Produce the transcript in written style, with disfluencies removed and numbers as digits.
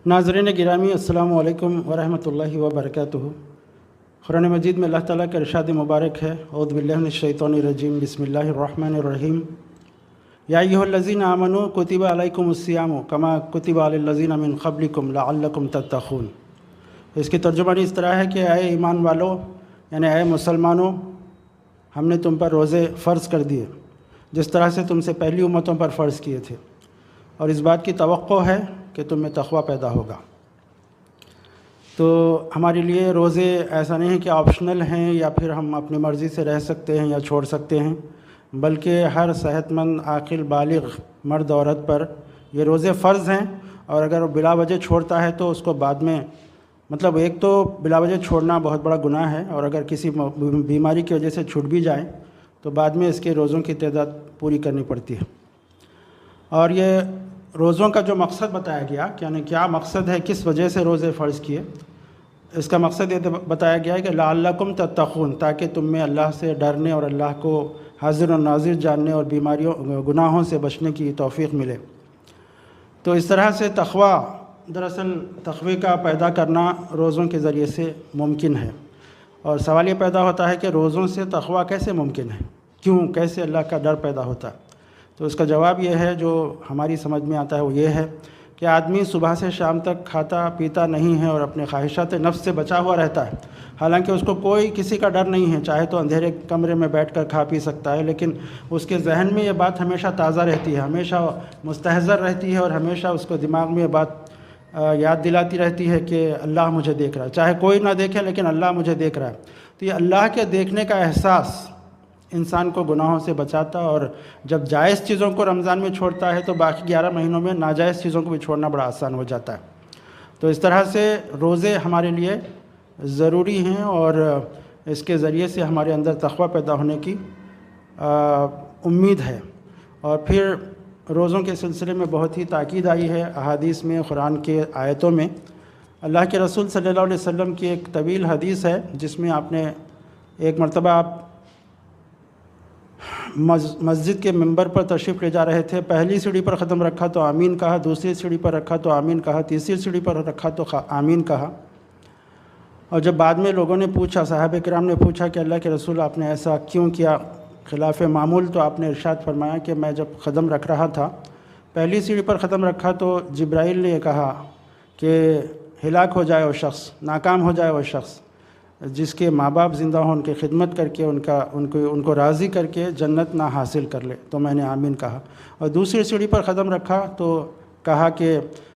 नाज़रीन गिरामी अस्सलामु अलैकुम वरहमतुल्लाहि वबरकातुहू। कुरान मजीद में अल्लाह ताला का इरशाद मुबारक है, औज़ु बिल्लाहि मिनश शैतानिर रजीम, बिस्मिल्लाहिर रहमानिर रहीम। या अय्युहल्लज़ीना आमनू कुतिबा अलैकुमुस्सियामु कमा कुतिबा अलल्लज़ीना मिन क़ब्लिकुम लअल्लकुम तत्तक़ून। इसकी तर्जुमानी इस तरह है कि आए ईमान वालों, यानी आए मुसलमानों, हमने तुम पर रोज़े फ़र्ज़ कर दिए जिस तरह से तुमसे पहली उम्मतों पर फ़र्ज़ किए थे, और इस बात की तवक्को है कि तुम में तक़वा पैदा होगा। तो हमारे लिए रोज़े ऐसा नहीं है कि ऑप्शनल हैं या फिर हम अपनी मर्ज़ी से रह सकते हैं या छोड़ सकते हैं, बल्कि हर सेहतमंद आक़िल बालिग़ मर्द औरत पर ये रोज़े फ़र्ज़ हैं। और अगर वो बिला वजह छोड़ता है तो उसको बाद में, मतलब एक तो बिला वजह छोड़ना बहुत बड़ा गुनाह है, और अगर किसी बीमारी की वजह से छूट भी जाए तो बाद में इसके रोज़ों की तादाद पूरी करनी पड़ती है। और ये रोज़ों का जो मकसद बताया गया, यानी क्या मकसद है, किस वजह से रोज़े फ़र्ज़ किए, इसका मकसद ये बताया गया है कि लअल्लकुम तत्तक़ून, ताकि तुम में अल्लाह से डरने और अल्लाह को हाज़िर और नाज़िर जानने और बीमारियों गुनाहों से बचने की तौफ़ीक़ मिले। तो इस तरह से तक़वा, दरअसल तक़वे का पैदा करना रोज़ों के ज़रिए से मुमकिन है। और सवाल ये पैदा होता है कि रोज़ों से तक़वा कैसे मुमकिन है, क्यों, कैसे अल्लाह का डर पैदा होता है। तो इसका जवाब ये है, जो हमारी समझ में आता है वो ये है कि आदमी सुबह से शाम तक खाता पीता नहीं है और अपने ख्वाहिशात नफ्स से बचा हुआ रहता है। हालांकि उसको कोई किसी का डर नहीं है, चाहे तो अंधेरे कमरे में बैठकर खा पी सकता है, लेकिन उसके जहन में ये बात हमेशा ताज़ा रहती है, हमेशा मुस्तहज़र रहती है, और हमेशा उसको दिमाग में ये बात याद दिलाती रहती है कि अल्लाह मुझे देख रहा है, चाहे कोई ना देखे लेकिन अल्लाह मुझे देख रहा है। तो ये अल्लाह के देखने का एहसास इंसान को गुनाहों से बचाता, और जब जायज़ चीज़ों को रमज़ान में छोड़ता है तो बाकी 11 महीनों में नाजायज़ चीज़ों को भी छोड़ना बड़ा आसान हो जाता है। तो इस तरह से रोज़े हमारे लिए ज़रूरी हैं, और इसके ज़रिए से हमारे अंदर तक़वा पैदा होने की उम्मीद है। और फिर रोज़ों के सिलसिले में बहुत ही ताकीद आई है अहादीस में, कुरान के आयतों में। अल्लाह के रसूल सल्लल्लाहु अलैहि वसल्लम की एक तवील हदीस है जिसमें आपने एक मरतबा आप मस्जिद के मिंबर पर तशरीफ़ ले जा रहे थे, पहली सीढ़ी पर ख़दम रखा तो आमीन कहा, दूसरी सीढ़ी पर रखा तो आमीन कहा, तीसरी सीढ़ी पर रखा तो आमीन कहा। और जब बाद में लोगों ने पूछा, सहाबे किराम ने पूछा कि अल्लाह के रसूल आपने ऐसा क्यों किया खिलाफ मामूल, तो आपने इरशाद फरमाया कि मैं जब क़दम रख रहा था, पहली सीढ़ी पर क़दम रखा तो जिब्राइल ने कहा कि हिलाक हो जाए वो शख्स, नाकाम हो जाए वो शख्स जिसके माँ बाप ज़िंदा हों, उनकी खिदमत करके उनको राज़ी करके जन्नत ना हासिल कर ले। तो मैंने आमीन कहा। और दूसरी सीढ़ी पर क़दम रखा तो कहा कि